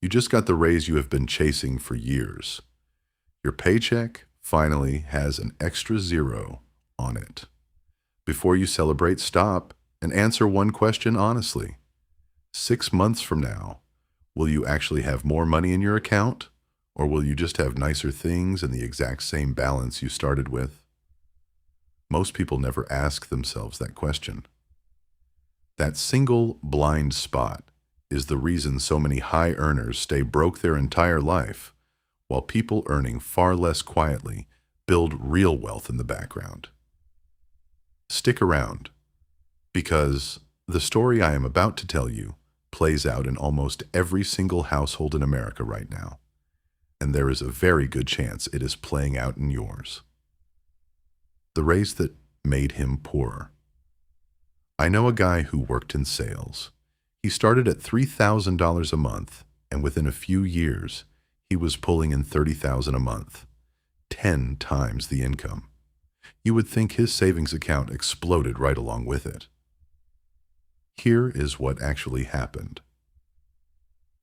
You just got the raise you have been chasing for years. Your paycheck finally has an extra zero on it. Before you celebrate, stop and answer one question honestly. 6 months from now, will you actually have more money in your account, or will you just have nicer things and the exact same balance you started with? Most people never ask themselves that question. That single blind spot is the reason so many high earners stay broke their entire life, while people earning far less quietly build real wealth in the background. Stick around, because the story I am about to tell you plays out in almost every single household in America right now, and there is a very good chance it is playing out in yours. The raise that made him poorer. I know a guy who worked in sales. He started at $3,000 a month, and within a few years, he was pulling in $30,000 a month, 10 times the income. You would think his savings account exploded right along with it. Here is what actually happened.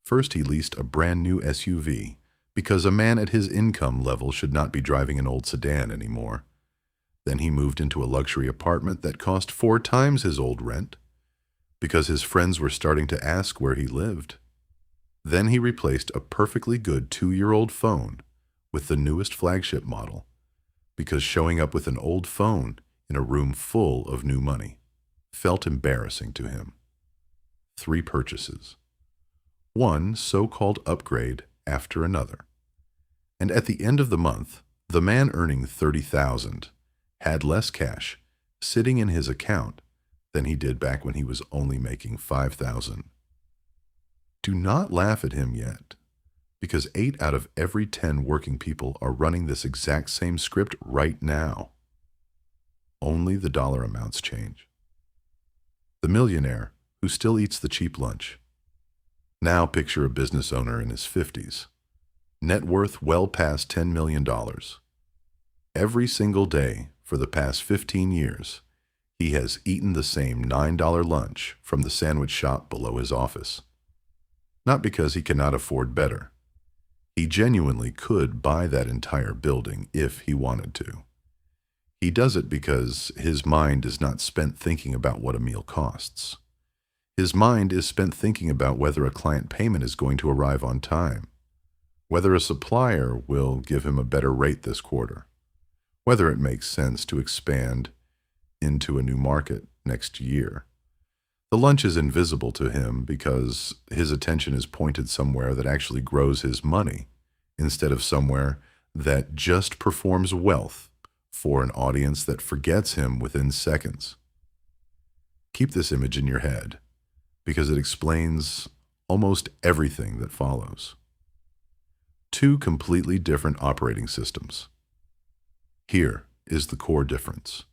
First, he leased a brand new SUV because a man at his income level should not be driving an old sedan anymore. Then he moved into a luxury apartment that cost 4 times his old rent because his friends were starting to ask where he lived. Then he replaced a perfectly good 2-year-old phone with the newest flagship model because showing up with an old phone in a room full of new money felt embarrassing to him. 3 purchases. One so-called upgrade after another. And at the end of the month, the man earning $30,000 had less cash sitting in his account than he did back when he was only making $5,000. Do not laugh at him yet, because 8 out of every 10 working people are running this exact same script right now. Only the dollar amounts change. The millionaire who still eats the cheap lunch. Now picture a business owner in his 50s, net worth well past $10 million. Every single day for the past 15 years, he has eaten the same $9 lunch from the sandwich shop below his office. Not because he cannot afford better. He genuinely could buy that entire building if he wanted to. He does it because his mind is not spent thinking about what a meal costs. His mind is spent thinking about whether a client payment is going to arrive on time, whether a supplier will give him a better rate this quarter, whether it makes sense to expand into a new market next year. The lunch is invisible to him because his attention is pointed somewhere that actually grows his money instead of somewhere that just performs wealth for an audience that forgets him within seconds. Keep this image in your head because it explains almost everything that follows. 2 completely different operating systems. Here is the core difference.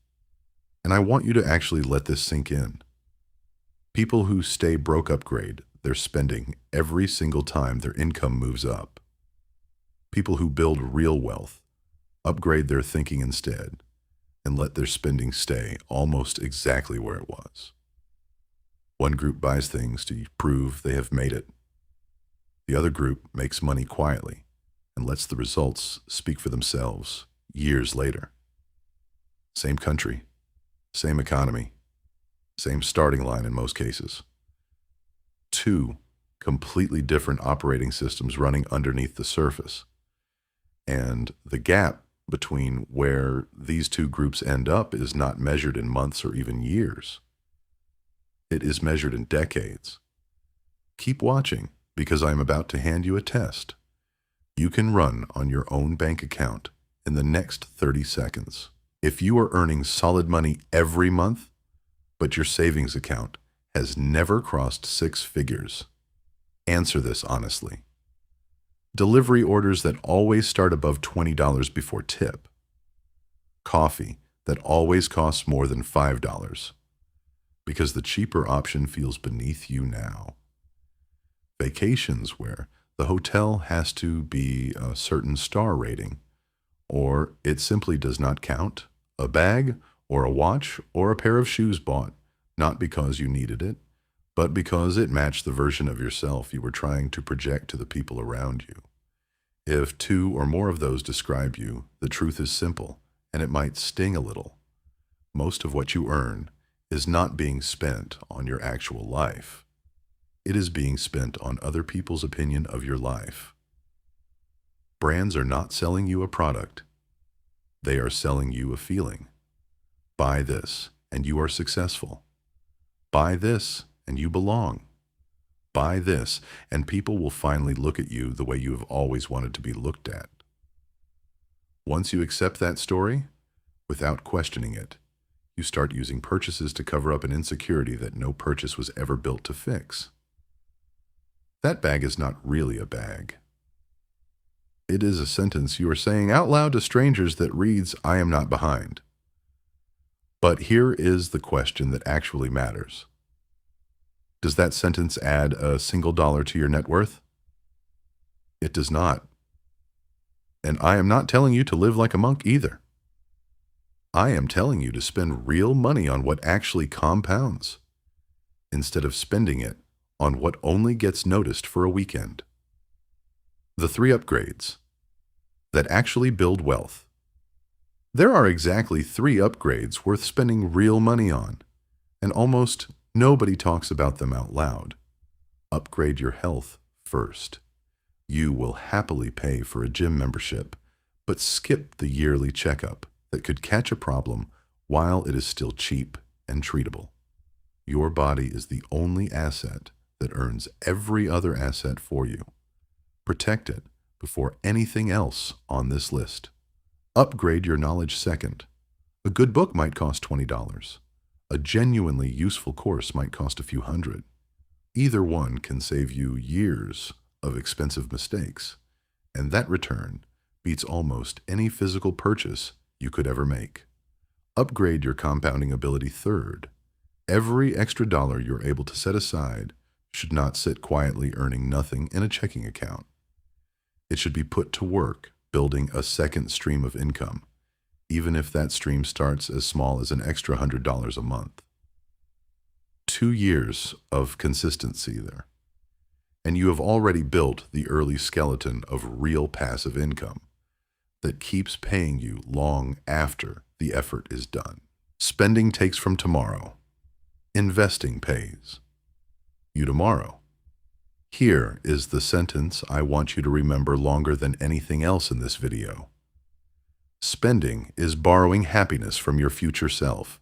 And I want you to actually let this sink in. People who stay broke upgrade their spending every single time their income moves up. People who build real wealth upgrade their thinking instead and let their spending stay almost exactly where it was. One group buys things to prove they have made it. The other group makes money quietly and lets the results speak for themselves years later. Same country, same economy, same starting line in most cases. 2 completely different operating systems running underneath the surface. And the gap between where these 2 groups end up is not measured in months or even years. It is measured in decades. Keep watching because I'm about to hand you a test you can run on your own bank account in the next 30 seconds. If you are earning solid money every month, but your savings account has never crossed 6 figures, answer this honestly. Delivery orders that always start above $20 before tip. Coffee that always costs more than $5 because the cheaper option feels beneath you now. Vacations where the hotel has to be a certain star rating, or it simply does not count. A bag or a watch or a pair of shoes bought, not because you needed it, but because it matched the version of yourself you were trying to project to the people around you. If two or more of those describe you, the truth is simple, and it might sting a little. Most of what you earn is not being spent on your actual life. It is being spent on other people's opinion of your life. Brands are not selling you a product. They are selling you a feeling. Buy this, and you are successful. Buy this, and you belong. Buy this, and people will finally look at you the way you have always wanted to be looked at. Once you accept that story, without questioning it, you start using purchases to cover up an insecurity that no purchase was ever built to fix. That bag is not really a bag. It is a sentence you are saying out loud to strangers that reads, "I am not behind." But here is the question that actually matters. Does that sentence add a single dollar to your net worth? It does not. And I am not telling you to live like a monk either. I am telling you to spend real money on what actually compounds, instead of spending it on what only gets noticed for a weekend. The 3 upgrades that actually build wealth. There are exactly 3 upgrades worth spending real money on, and almost nobody talks about them out loud. Upgrade your health first. You will happily pay for a gym membership, but skip the yearly checkup that could catch a problem while it is still cheap and treatable. Your body is the only asset that earns every other asset for you. Protect it before anything else on this list. Upgrade your knowledge second. A good book might cost $20. A genuinely useful course might cost a few hundred. Either one can save you years of expensive mistakes, and that return beats almost any physical purchase you could ever make. Upgrade your compounding ability third. Every extra dollar you're able to set aside should not sit quietly earning nothing in a checking account. It should be put to work building a second stream of income, even if that stream starts as small as an extra $100 a month. 2 years of consistency there, and you have already built the early skeleton of real passive income that keeps paying you long after the effort is done. Spending takes from tomorrow. Investing pays you tomorrow. Here is the sentence I want you to remember longer than anything else in this video. Spending is borrowing happiness from your future self.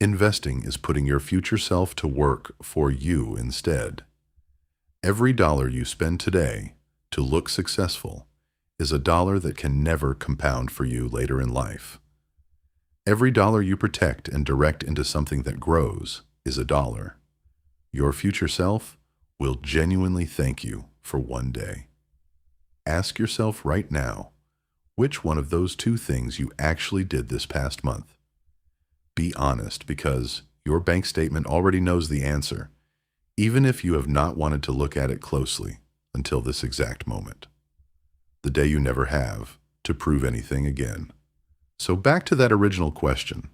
Investing is putting your future self to work for you instead. Every dollar you spend today to look successful is a dollar that can never compound for you later in life. Every dollar you protect and direct into something that grows is a dollar. Your future self will genuinely thank you for one day. Ask yourself right now, which one of those 2 things you actually did this past month? Be honest, because your bank statement already knows the answer, even if you have not wanted to look at it closely until this exact moment. The day you never have to prove anything again. So back to that original question.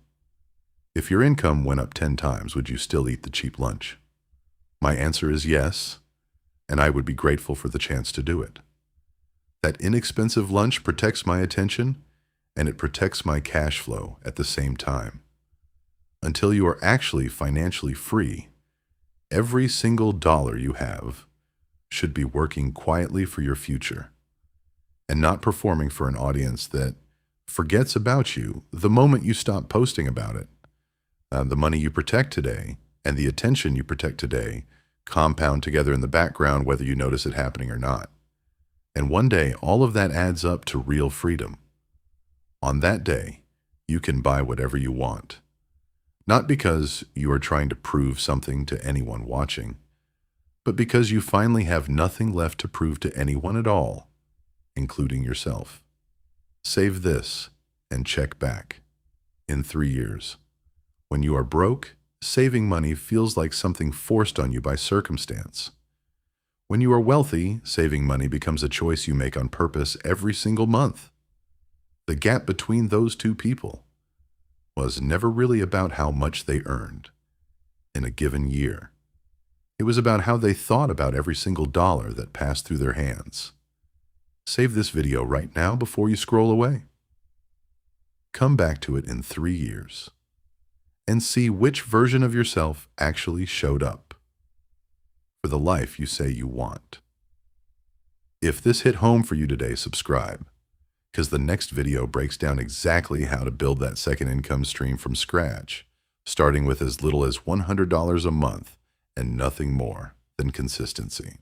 If your income went up 10 times, would you still eat the cheap lunch? My answer is yes, and I would be grateful for the chance to do it. That inexpensive lunch protects my attention, and it protects my cash flow at the same time. Until you are actually financially free, every single dollar you have should be working quietly for your future, and not performing for an audience that forgets about you the moment you stop posting about it. The money you protect today and the attention you protect today compound together in the background whether you notice it happening or not. And one day, all of that adds up to real freedom. On that day, you can buy whatever you want. Not because you are trying to prove something to anyone watching, but because you finally have nothing left to prove to anyone at all, including yourself. Save this and check back in 3 years. When you are broke, saving money feels like something forced on you by circumstance. When you are wealthy, saving money becomes a choice you make on purpose every single month. The gap between those 2 people was never really about how much they earned in a given year. It was about how they thought about every single dollar that passed through their hands. Save this video right now before you scroll away. Come back to it in 3 years and see which version of yourself actually showed up for the life you say you want. If this hit home for you today, subscribe, because the next video breaks down exactly how to build that second income stream from scratch, starting with as little as $100 a month and nothing more than consistency.